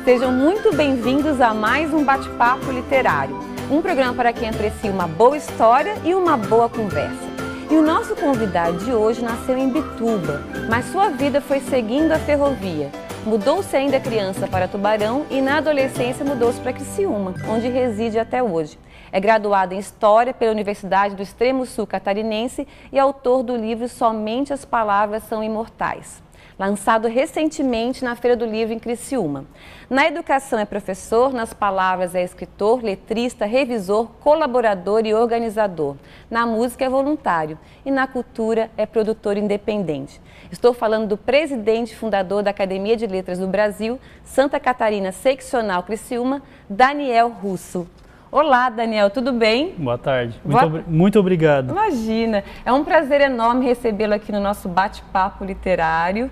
Sejam muito bem-vindos a mais um Bate-Papo Literário, um programa para quem aprecia uma boa história e uma boa conversa. E o nosso convidado de hoje nasceu em Bituba, mas sua vida foi seguindo a ferrovia. Mudou-se ainda criança para Tubarão e na adolescência mudou-se para Criciúma, onde reside até hoje. É graduado em História pela Universidade do Extremo Sul Catarinense e autor do livro Somente as Palavras São Imortais, lançado recentemente na Feira do Livro em Criciúma. Na educação é professor, nas palavras é escritor, letrista, revisor, colaborador e organizador. Na música é voluntário e na cultura é produtor independente. Estou falando do presidente e fundador da Academia de Letras do Brasil, Santa Catarina Seccional Criciúma, Daniel Russo. Olá, Daniel, tudo bem? Boa tarde. Muito obrigado. Imagina, é um prazer enorme recebê-lo aqui no nosso bate-papo literário.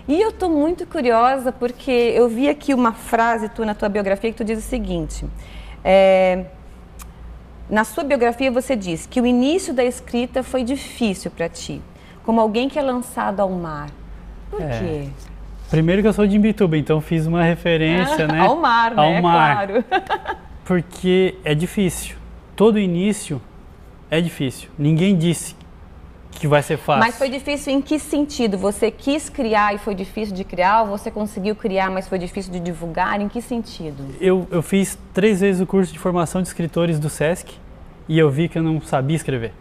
E eu estou muito curiosa porque eu vi aqui uma frase na tua biografia que tu diz o seguinte. Na sua biografia você diz que o início da escrita foi difícil para ti, como alguém que é lançado ao mar. Por quê? Primeiro que eu sou de Imbituba, então fiz uma referência, né? Ao mar, né? Ao mar. Claro. Porque é difícil. Todo início é difícil. Ninguém disse que vai ser fácil. Mas foi difícil em que sentido? Você quis criar e foi difícil de criar? Ou você conseguiu criar, mas foi difícil de divulgar? Em que sentido? Eu fiz 3 vezes o curso de formação de escritores do SESC e eu vi que eu não sabia escrever.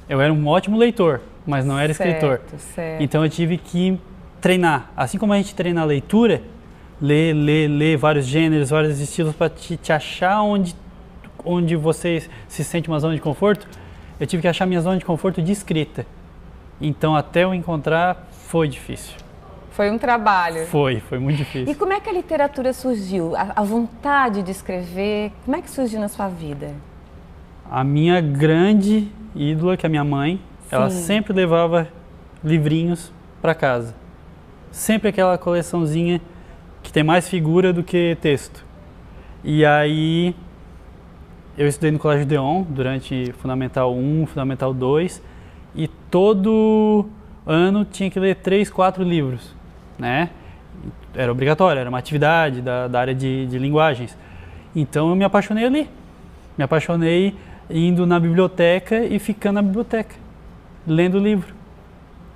Eu era um ótimo leitor, mas não era escritor. Certo. Então eu tive que treinar. Assim como a gente treina a leitura, ler vários gêneros, vários estilos para te achar onde você se sente uma zona de conforto, eu tive que achar minha zona de conforto de escrita. Então até eu encontrar foi difícil. Foi um trabalho. Foi muito difícil. E como é que a literatura surgiu? A vontade de escrever, como é que surgiu na sua vida? A minha grande ídola, que é a minha mãe, ela Sim. sempre levava livrinhos para casa. Sempre aquela coleçãozinha que tem mais figura do que texto. E aí, eu estudei no Colégio Deon durante Fundamental 1, Fundamental 2, e todo ano tinha que ler 3, 4 livros, né? Era obrigatório, era uma atividade da área de linguagens. Então eu me apaixonei ali. Me apaixonei indo na biblioteca e ficando na biblioteca, lendo o livro.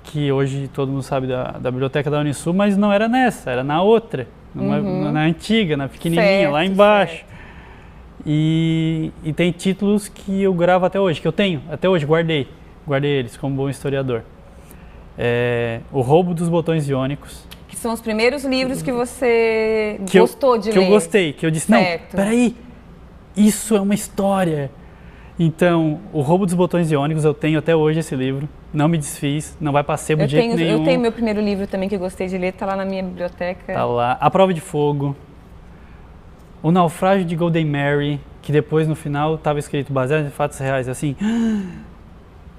Que hoje todo mundo sabe da biblioteca da Unisul, mas não era nessa, era na outra. Na antiga, na pequenininha, lá embaixo. Certo. E tem títulos que eu gravo até hoje, que eu tenho, até hoje, guardei eles como bom historiador. O Roubo dos Botões Iônicos. Que são os primeiros livros que você gostou de ler. Que eu gostei, que eu disse, certo. Não, peraí, isso é uma história. Então, O Roubo dos Botões Iônicos, eu tenho até hoje esse livro, não me desfiz, não vai para sebo de jeito nenhum. Eu tenho meu primeiro livro também que eu gostei de ler, está lá na minha biblioteca. Tá lá. A Prova de Fogo, O Naufrágio de Golden Mary, que depois no final estava escrito baseado em fatos reais, assim.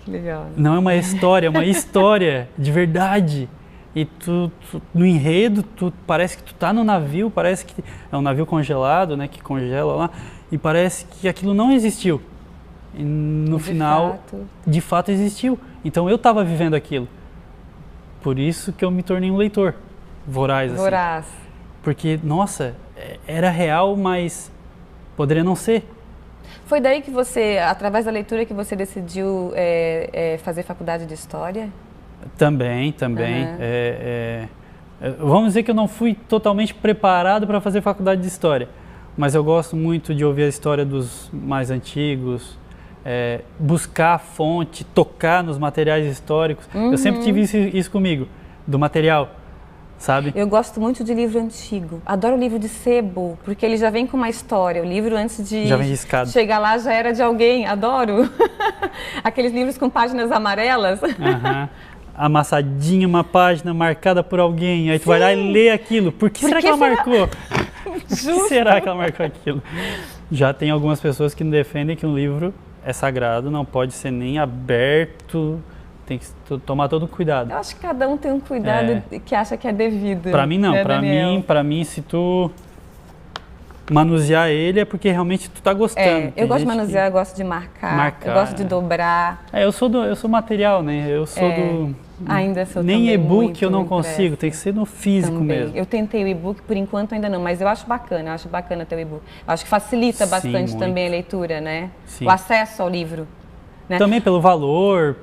Que legal. Não é uma história, é uma história de verdade. E tu no enredo, parece que tu tá no navio, parece que é um navio congelado, né, que congela lá, e parece que aquilo não existiu. E no final, de fato existiu. Então eu estava vivendo aquilo. Por isso que eu me tornei um leitor voraz. Voraz. Assim. Porque, nossa, era real, mas poderia não ser. Foi daí que você, através da leitura, que você decidiu fazer faculdade de História? Também. Vamos dizer que eu não fui totalmente preparado para fazer faculdade de História. Mas eu gosto muito de ouvir a história dos mais antigos, buscar a fonte, tocar nos materiais históricos. Eu sempre tive isso comigo, do material, sabe? Eu gosto muito de livro antigo. Adoro livro de sebo, porque ele já vem com uma história. O livro, antes de já vem riscado. Chegar lá, já era de alguém. Adoro. Aqueles livros com páginas amarelas. Amassadinha, uma página marcada por alguém. Aí tu vai lá e lê aquilo. Por que será que ela marcou? Por que será que ela marcou aquilo? Já tem algumas pessoas que defendem que um livro é sagrado, não pode ser nem aberto, tem que tomar todo cuidado. Eu acho que cada um tem um cuidado que acha que é devido. Para mim não, para mim se tu manusear ele é porque realmente tu tá gostando. Eu gosto de manusear, eu gosto de marcar, eu gosto de dobrar. Eu sou material, né? Eu sou do... Ainda sou Nem e-book eu não impressa. consigo, tem que ser no físico Também. mesmo. Eu tentei o e-book, por enquanto ainda não, mas eu acho bacana ter o e-book. Eu acho que facilita bastante muito. também a leitura, né? Sim. O acesso ao livro. Né? Também pelo valor,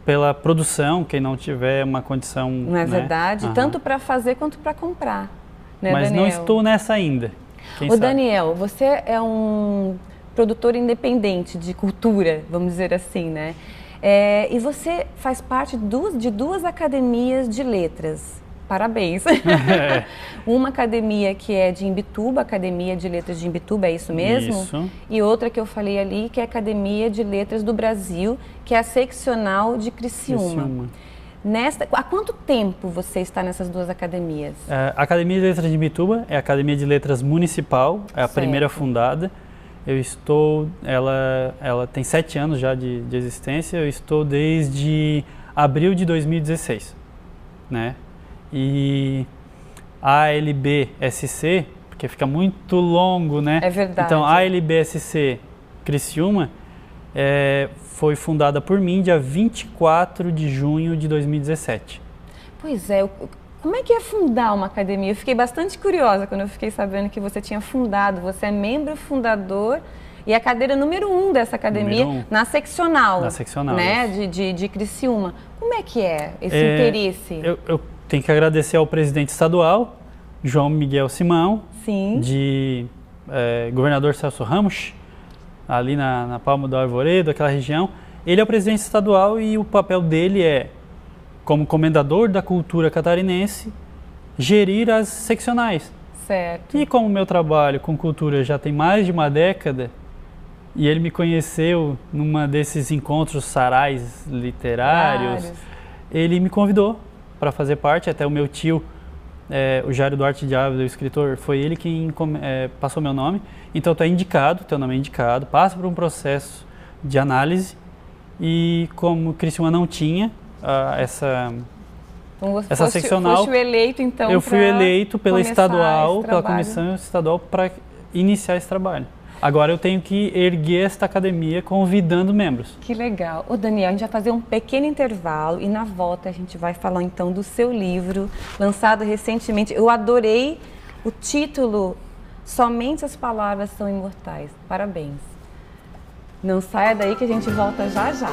pela produção, quem não tiver uma condição... Não é verdade? Aham. Tanto para fazer quanto para comprar. Né, Mas Daniel? não estou nessa ainda. Quem Ô sabe? Daniel, você é um produtor independente de cultura, vamos dizer assim, né? E você faz parte de duas academias de letras. Parabéns! Uma academia que é de Imbituba, Academia de Letras de Imbituba, é isso mesmo? Isso. E outra que eu falei ali, que é a Academia de Letras do Brasil, que é a seccional de Criciúma. Há quanto tempo você está nessas duas academias? A Academia de Letras de Imbituba é a Academia de Letras Municipal, é a primeira fundada. Ela tem 7 anos já de existência, eu estou desde abril de 2016, né? E a ALB-SC, porque fica muito longo, né? É verdade. Então, a ALB-SC Criciúma foi fundada por mim dia 24 de junho de 2017. Pois é, como é que é fundar uma academia? Eu fiquei bastante curiosa quando eu fiquei sabendo que você tinha fundado, você é membro fundador e a cadeira número 1 dessa academia na seccional. Na seccional, né? De Criciúma. Como é que é esse interesse? Eu tenho que agradecer ao presidente estadual, João Miguel Simão, Sim. de governador Celso Ramos, ali na Palma do Arvoredo, aquela região. Ele é o presidente estadual e o papel dele é, como comendador da cultura catarinense, gerir as seccionais. Certo. E como o meu trabalho com cultura já tem mais de uma década, e ele me conheceu numa desses encontros sarais literários, ele me convidou para fazer parte, até o meu tio, o Jairo Duarte de Ávila, o escritor, foi ele quem passou meu nome. Então tu é indicado, teu nome é indicado, passa por um processo de análise e como Criciúma não tinha essa seccional, foste eleito, então, eu fui eleito pela comissão estadual para iniciar esse trabalho. Agora eu tenho que erguer esta academia convidando membros. Que legal. Ô Daniel, a gente vai fazer um pequeno intervalo e na volta a gente vai falar então do seu livro, lançado recentemente. Eu adorei o título, Somente as Palavras São Imortais. Parabéns. Não saia daí que a gente volta já já.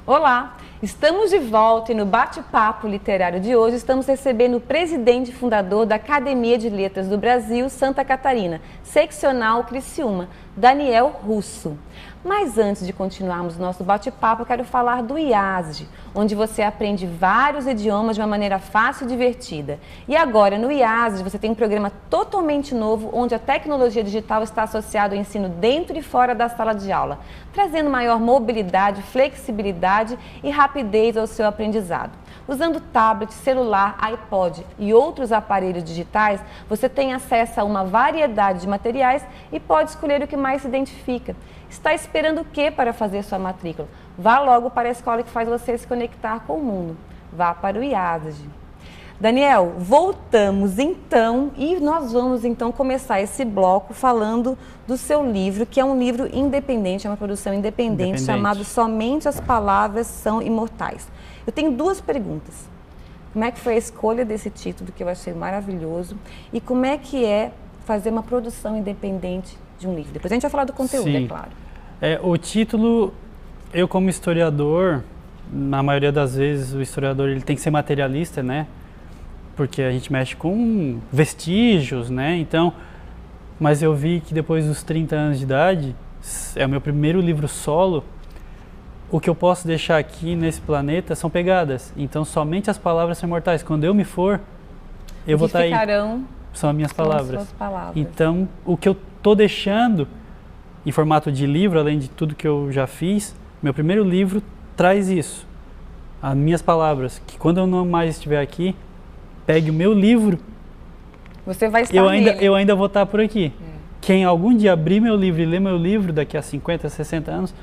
Olá! Estamos de volta e no bate-papo literário de hoje estamos recebendo o presidente e fundador da Academia de Letras do Brasil, Santa Catarina, seccional Criciúma, Daniel Russo. Mas antes de continuarmos nosso bate-papo, eu quero falar do IASD, onde você aprende vários idiomas de uma maneira fácil e divertida. E agora, no IASD, você tem um programa totalmente novo, onde a tecnologia digital está associada ao ensino dentro e fora da sala de aula, trazendo maior mobilidade, flexibilidade e rapidez ao seu aprendizado. Usando tablet, celular, iPod e outros aparelhos digitais, você tem acesso a uma variedade de materiais e pode escolher o que mais se identifica. Está esperando o que para fazer sua matrícula? Vá logo para a escola que faz você se conectar com o mundo. Vá para o IASD. Daniel, voltamos então e nós vamos então começar esse bloco falando do seu livro, que é um livro independente, é uma produção independente. Chamado Somente as Palavras São Imortais. Eu tenho duas perguntas. Como é que foi a escolha desse título, que eu achei maravilhoso, e como é que é fazer uma produção independente de um livro? Depois a gente vai falar do conteúdo, Sim. é claro. O título, eu como historiador, na maioria das vezes o historiador ele tem que ser materialista, né? Porque a gente mexe com vestígios, né? Então, mas eu vi que depois dos 30 anos de idade, é o meu primeiro livro solo, o que eu posso deixar aqui nesse planeta são pegadas. Então, somente as palavras são imortais. Quando eu me for, eu vou estar aí. São as minhas palavras. Suas palavras. Então, o que eu estou deixando em formato de livro, além de tudo que eu já fiz, meu primeiro livro traz isso. As minhas palavras. Que quando eu não mais estiver aqui, pegue o meu livro. Você vai estar eu ainda vou estar por aqui. Quem algum dia abrir meu livro e ler meu livro daqui a 50, 60 anos,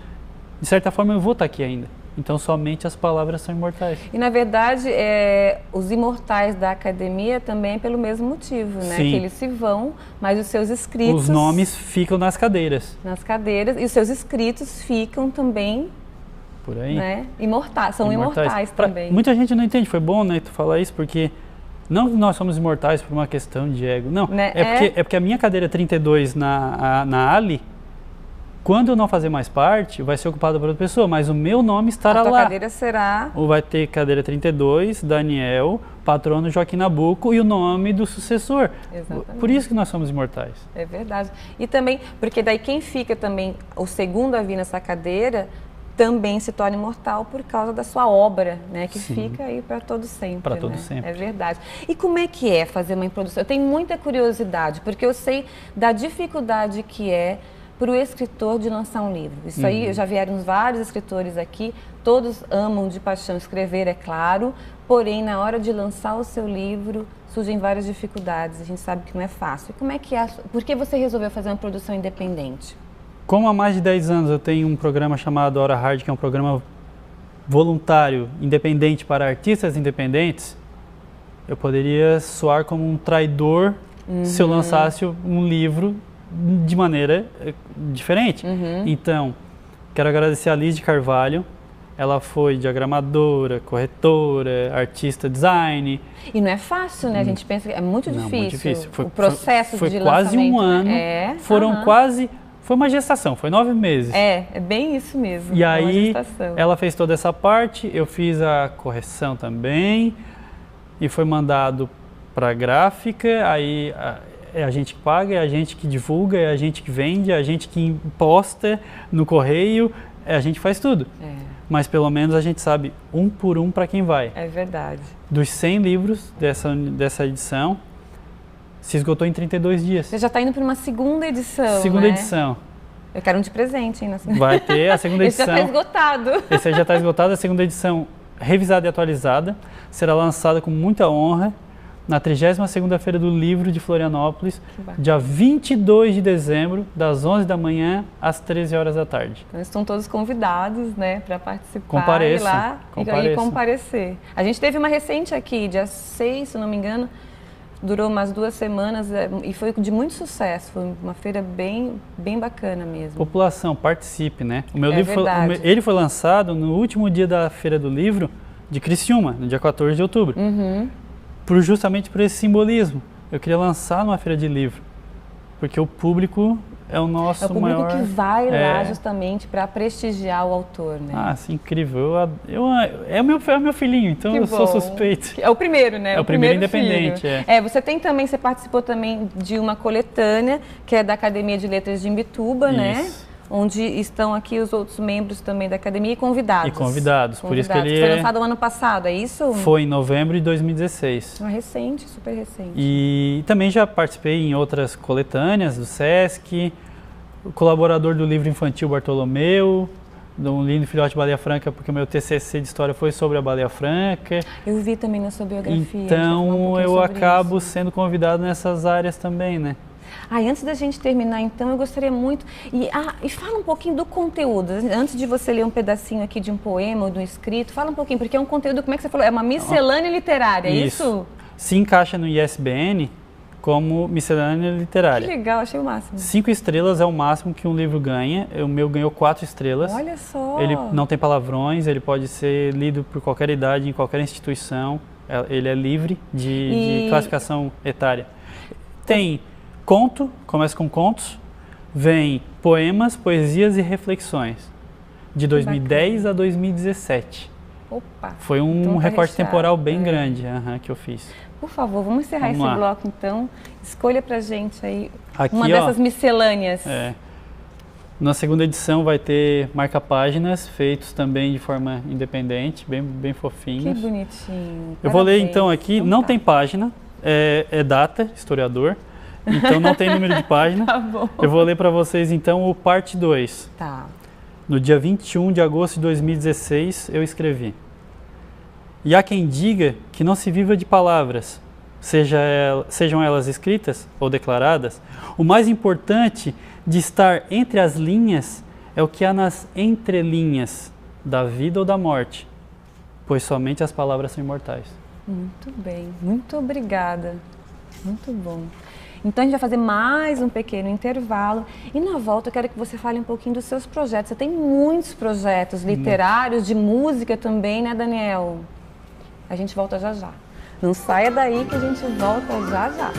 de certa forma eu vou estar aqui ainda. Então somente as palavras são imortais. E na verdade, os imortais da academia também é pelo mesmo motivo, né? Sim. Que eles se vão, mas os seus escritos... Os nomes ficam nas cadeiras. Nas cadeiras, e os seus escritos ficam também... Por aí. Né? Imortais, são imortais também. Muita gente não entende, foi bom, né, tu falar isso, porque não que nós somos imortais por uma questão de ego, não. Né? É porque a minha cadeira 32 na Ali, quando eu não fazer mais parte, vai ser ocupada por outra pessoa, mas o meu nome estará lá. A tua lá. cadeira será... Ou vai ter cadeira 32, Daniel, patrono Joaquim Nabuco e o nome do sucessor. Exatamente. Por isso que nós somos imortais. É verdade. E também, porque daí quem fica também, o segundo a vir nessa cadeira, também se torna imortal por causa da sua obra, né? Que Sim. fica aí para todo sempre. Para todo né? sempre. É verdade. E como é que é fazer uma introdução? Eu tenho muita curiosidade, porque eu sei da dificuldade que é para o escritor de lançar um livro. Isso aí, já vieram vários escritores aqui, todos amam de paixão escrever, é claro, porém, na hora de lançar o seu livro, surgem várias dificuldades, a gente sabe que não é fácil. E como é que é? Por que você resolveu fazer uma produção independente? Como há mais de 10 anos eu tenho um programa chamado Hora Hard, que é um programa voluntário, independente para artistas independentes, eu poderia soar como um traidor se eu lançasse um livro de maneira diferente. Então, quero agradecer a Liz de Carvalho. Ela foi diagramadora, corretora, artista design. E não é fácil, né? A gente pensa que é muito difícil. Não, muito difícil. O processo foi de quase lançamento. um ano. Foram quase... Foi uma gestação, foi 9 meses. É bem isso mesmo. E aí, gestação. ela fez toda essa parte, eu fiz a correção também, e foi mandado para a gráfica, aí é a gente que paga, é a gente que divulga, é a gente que vende, é a gente que posta no correio, a gente faz tudo. Mas pelo menos a gente sabe um por um para quem vai. É verdade. Dos 100 livros dessa edição, se esgotou em 32 dias. Você já está indo para uma segunda edição, Segunda edição. Eu quero um de presente, hein? Vai ter a segunda edição. Esse já está esgotado. Esse aí já está esgotado. A segunda edição, revisada e atualizada, será lançada com muita honra na 32ª Feira do Livro de Florianópolis, dia 22 de dezembro, das 11 da manhã às 13 horas da tarde. Então estão todos convidados, né, para participar. Compareçam. Lá e comparecer. A gente teve uma recente aqui, dia 6, se não me engano, durou umas 2 semanas e foi de muito sucesso. Foi uma feira bem bacana mesmo. População, participe, né? O meu livro verdade. foi lançado no último dia da Feira do Livro de Criciúma, no dia 14 de outubro. Justamente por esse simbolismo. Eu queria lançar numa feira de livro, porque o público é o nosso maior... É o público que vai lá justamente para prestigiar o autor, né? Ah, sim, incrível. É o meu filhinho, então eu sou suspeito. É o primeiro, né? É o primeiro independente, filho. Você participou também de uma coletânea, que é da Academia de Letras de Imbituba, né? Onde estão aqui os outros membros também da academia e convidados. Por isso que ele foi lançado no ano passado, é isso? Foi em novembro de 2016. Recente, super recente. E também já participei em outras coletâneas do SESC, colaborador do livro infantil Bartolomeu, de um lindo filhote Baleia Franca, porque o meu TCC de história foi sobre a Baleia Franca. Eu vi também na sua biografia. Então eu acabo sendo convidado nessas áreas também, né? Antes da gente terminar, então, eu gostaria muito... E fala um pouquinho do conteúdo. Antes de você ler um pedacinho aqui de um poema ou de um escrito, fala um pouquinho, porque é um conteúdo, como é que você falou? É uma miscelânea literária, é isso? Se encaixa no ISBN como miscelânea literária. Que legal, achei o máximo. 5 estrelas é o máximo que um livro ganha. O meu ganhou 4 estrelas. Olha só! Ele não tem palavrões, ele pode ser lido por qualquer idade, em qualquer instituição. Ele é livre de classificação etária. Tem... conto, começa com contos, vem poemas, poesias e reflexões, de 2010 a 2017. Opa! Foi um recorte temporal bem grande que eu fiz. Por favor, vamos encerrar esse bloco então. Escolha pra gente aí aqui, uma dessas miscelâneas. Na segunda edição vai ter marca-páginas, feitos também de forma independente, bem fofinhos. Que bonitinho. Eu vou ler então aqui, não tem página, é data, historiador. Então não tem número de página. Tá bom. Eu vou ler para vocês então o parte 2. Tá. No dia 21 de agosto de 2016 eu escrevi: e há quem diga que não se viva de palavras, sejam elas escritas ou declaradas. O mais importante de estar entre as linhas é o que há nas entrelinhas. da vida ou da morte, pois somente as palavras são imortais. Muito bem, muito obrigada. Muito bom. Então a gente vai fazer mais um pequeno intervalo e na volta eu quero que você fale um pouquinho dos seus projetos. Você tem muitos projetos literários, de música também, né, Daniel? A gente volta já já. Não saia daí que a gente volta já já.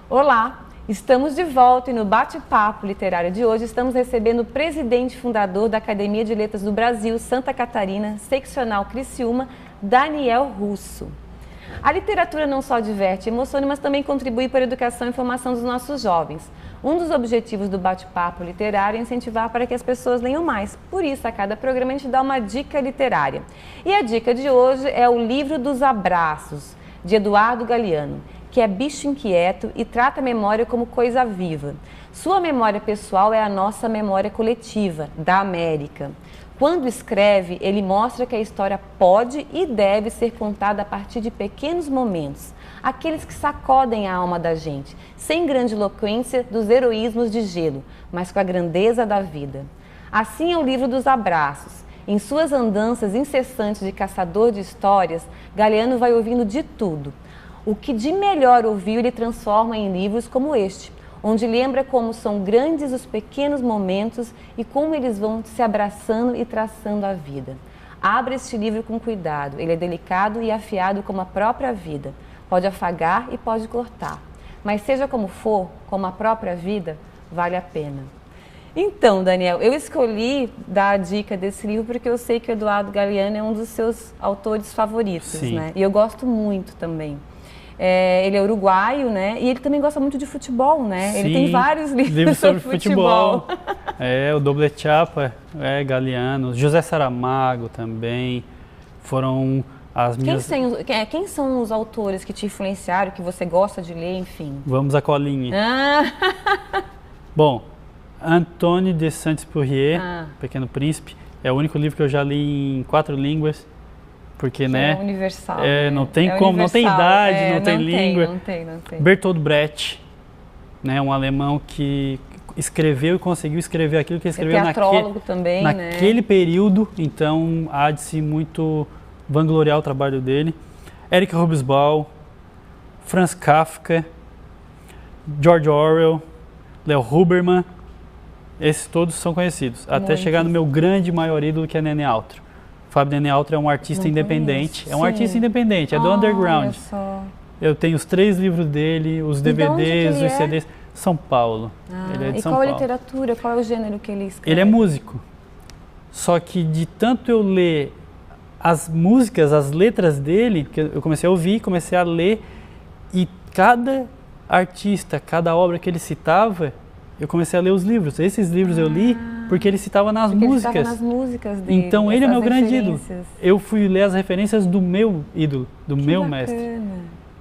Olá! Estamos de volta e no bate-papo literário de hoje estamos recebendo o presidente e fundador da Academia de Letras do Brasil, Santa Catarina, seccional Criciúma, Daniel Russo. A literatura não só diverte e emociona, mas também contribui para a educação e formação dos nossos jovens. Um dos objetivos do bate-papo literário é incentivar para que as pessoas leiam mais. Por isso, a cada programa a gente dá uma dica literária. E a dica de hoje é o Livro dos Abraços, de Eduardo Galeano, que é bicho inquieto e trata a memória como coisa viva. Sua memória pessoal é a nossa memória coletiva, da América. Quando escreve, ele mostra que a história pode e deve ser contada a partir de pequenos momentos, aqueles que sacodem a alma da gente, sem grandiloquência dos heroísmos de gelo, mas com a grandeza da vida. Assim é o Livro dos Abraços. Em suas andanças incessantes de caçador de histórias, Galeano vai ouvindo de tudo. O que de melhor ouviu ele transforma em livros como este, onde lembra como são grandes os pequenos momentos e como eles vão se abraçando e traçando a vida. Abra este livro com cuidado, ele é delicado e afiado como a própria vida. Pode afagar e pode cortar, mas seja como for, como a própria vida, vale a pena. Então, Daniel, eu escolhi dar a dica desse livro porque eu sei que o Eduardo Galeano é um dos seus autores favoritos, Sim. né? E eu gosto muito também. Ele é uruguaio, né? E ele também gosta muito de futebol, né? Sim, ele tem vários livros sobre futebol. O Doble Chapa, Galeano, José Saramago também, foram as minhas... Quem são os autores que te influenciaram, que você gosta de ler, enfim? Vamos à colinha. Bom, Antoine de Saint-Exupéry, Pequeno Príncipe, é o único livro que eu já li em 4 línguas. Porque, né? É universal. Não tem como, não tem idade, não tem língua. Não tem. Bertolt Brecht, né? Um alemão que escreveu e conseguiu escrever aquilo que escreveu naquele período. Então, há de se muito vangloriar o trabalho dele. Eric Hobsbawm, Franz Kafka, George Orwell, Leo Huberman. Esses todos são conhecidos. Até chegar no meu grande maior ídolo, que é Nene Altro. Fábio Nene Altro é um artista independente. É um artista independente, é do underground. Eu tenho os 3 livros dele, os DVDs, os CDs. São Paulo. Ele é de São Paulo. E qual a literatura, qual é o gênero que ele escreve? Ele é músico. Só que de tanto eu ler as músicas, as letras dele, que eu comecei a ouvir, comecei a ler, e cada artista, cada obra que ele citava, eu comecei a ler os livros. Esses livros eu li porque ele citava nas músicas. Ele citava nas músicas dele. Então ele é meu grande ídolo. Eu fui ler as referências do meu ídolo, do meu mestre.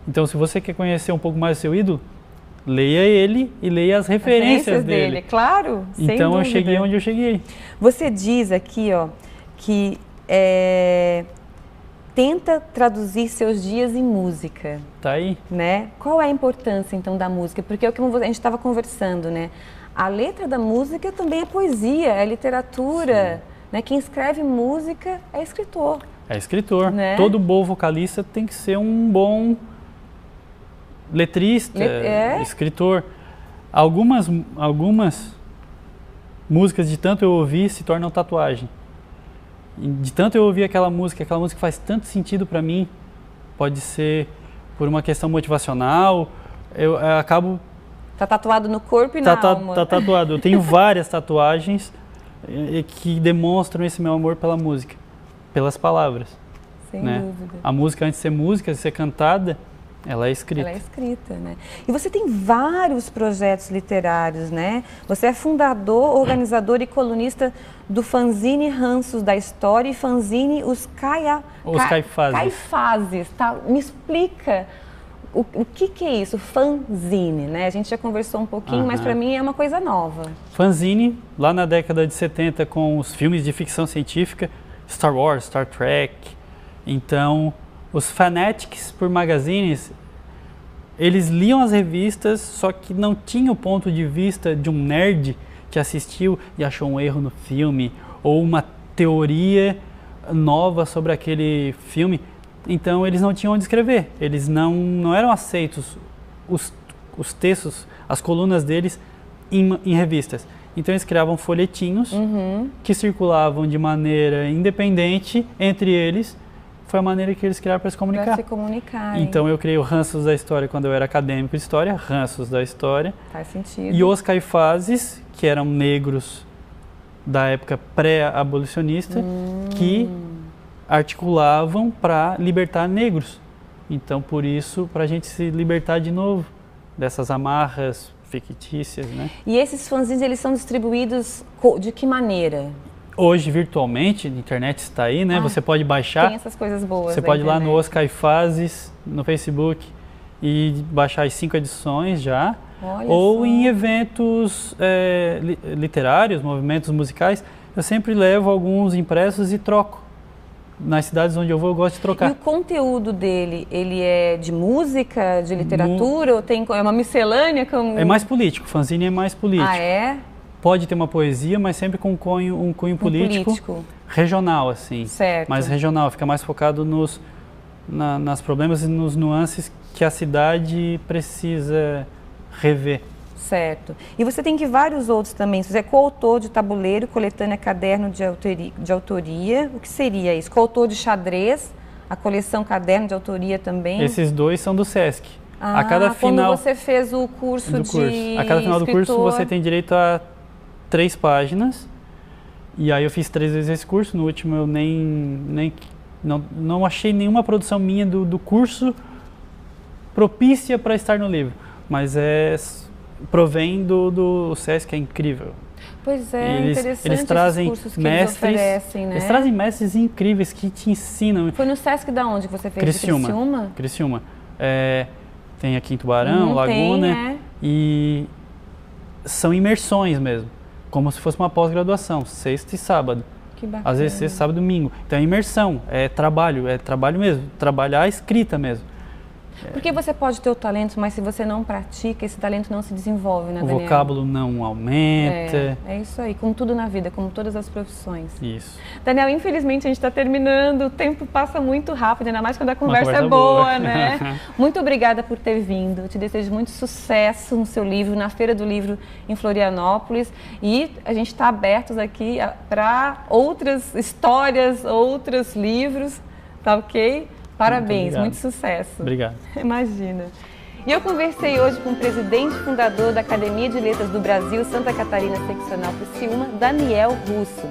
Então, se você quer conhecer um pouco mais do seu ídolo, leia ele e leia as referências dele. Claro, sem dúvida. Então eu cheguei onde eu cheguei. Você diz aqui, que tenta traduzir seus dias em música. Tá aí. Né? Qual é a importância, então, da música? Porque é o que a gente estava conversando, né? A letra da música também é poesia, é literatura. Né? Quem escreve música é escritor. É escritor. Né? Todo bom vocalista tem que ser um bom letrista, escritor. Algumas músicas, de tanto eu ouvir, se tornam tatuagem. De tanto eu ouvir aquela música faz tanto sentido para mim. Pode ser por uma questão motivacional, eu acabo... Tá tatuado no corpo e na alma. Tá tatuado. Eu tenho várias tatuagens que demonstram esse meu amor pela música, pelas palavras. Sem dúvida. A música, antes de ser música, de ser cantada, ela é escrita. Ela é escrita, né? E você tem vários projetos literários, né? Você é fundador, organizador e colunista do fanzine Ranços da História e fanzine Os Caifazes. Tá? Me explica o que é isso, fanzine, né? A gente já conversou um pouquinho, mas para mim é uma coisa nova. Fanzine, lá na década de 70, com os filmes de ficção científica, Star Wars, Star Trek. Então, os fanatics por magazines, Eles liam as revistas, só que não tinha o ponto de vista de um nerd que assistiu e achou um erro no filme, ou uma teoria nova sobre aquele filme. Então eles não tinham onde escrever, eles não eram aceitos os textos, as colunas deles em revistas. Então eles criavam folhetinhos que circulavam de maneira independente entre eles. Foi a maneira que eles criaram para se comunicar. Para se comunicarem. Então eu criei o Ranços da História quando eu era acadêmico de História, Ranços da História. Faz sentido. E os Caifazes, que eram negros da época pré-abolicionista, que articulavam para libertar negros. Então por isso, para a gente se libertar de novo dessas amarras fictícias, né? E esses fanzines, eles são distribuídos de que maneira? Hoje, virtualmente, a internet está aí, né? Você pode baixar. Tem essas coisas boas. Você pode ir lá no Os Caifazes, no Facebook, e baixar as 5 edições já. Olha ou só. em eventos literários, movimentos musicais. Eu sempre levo alguns impressos e troco. Nas cidades onde eu vou, eu gosto de trocar. E o conteúdo dele, ele é de música, de literatura, ou é uma miscelânea? É mais político, o fanzine é mais político. Ah, é? Pode ter uma poesia, mas sempre com um cunho político regional, assim. Certo. Mais regional, fica mais focado nas problemas e nos nuances que a cidade precisa rever. Certo. E você tem vários outros também. Você é coautor de Tabuleiro, coletânea Caderno de Autoria. O que seria isso? Coautor de Xadrez, a coleção Caderno de Autoria também. Esses 2 são do Sesc. A cada final, quando você fez o curso de A cada final do curso escritor. você tem direito a 3 páginas. E aí eu fiz 3 vezes esse curso. No último eu não achei nenhuma produção minha do curso propícia para estar no livro. Mas provém do Sesc, que é incrível. Pois é, interessante eles trazem esses cursos que mestres, eles oferecem, né? Eles trazem mestres incríveis que te ensinam. Foi no Sesc da onde que você fez? Criciúma. Criciúma. Tem aqui em Tubarão, Laguna. E são imersões mesmo, como se fosse uma pós-graduação, sexta e sábado. Que bacana. Às vezes sexta, sábado e domingo. Então é imersão, é trabalho mesmo, trabalhar a escrita mesmo. Porque você pode ter o talento, mas se você não pratica, esse talento não se desenvolve, né, Daniel? O vocábulo não aumenta. É isso aí, como tudo na vida, como todas as profissões. Isso. Daniel, infelizmente a gente está terminando, o tempo passa muito rápido, ainda mais quando a conversa é boa, né? Muito obrigada por ter vindo, eu te desejo muito sucesso no seu livro, na Feira do Livro em Florianópolis, e a gente está abertos aqui para outras histórias, outros livros, tá ok? Parabéns, muito sucesso. Obrigado. Imagina. E eu conversei hoje com o presidente e fundador da Academia de Letras do Brasil, Santa Catarina Seccional Criciúma, Daniel Russo.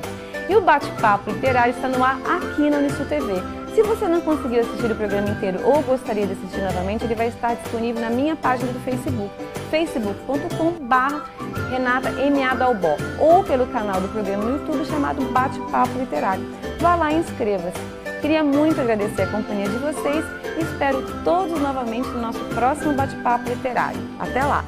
E o bate-papo literário está no ar aqui na Unisul TV. Se você não conseguiu assistir o programa inteiro ou gostaria de assistir novamente, ele vai estar disponível na minha página do Facebook, facebook.com/RenataMADalbó, ou pelo canal do programa no YouTube chamado Bate-Papo Literário. Vá lá e inscreva-se. Queria muito agradecer a companhia de vocês e espero todos novamente no nosso próximo bate-papo literário. Até lá!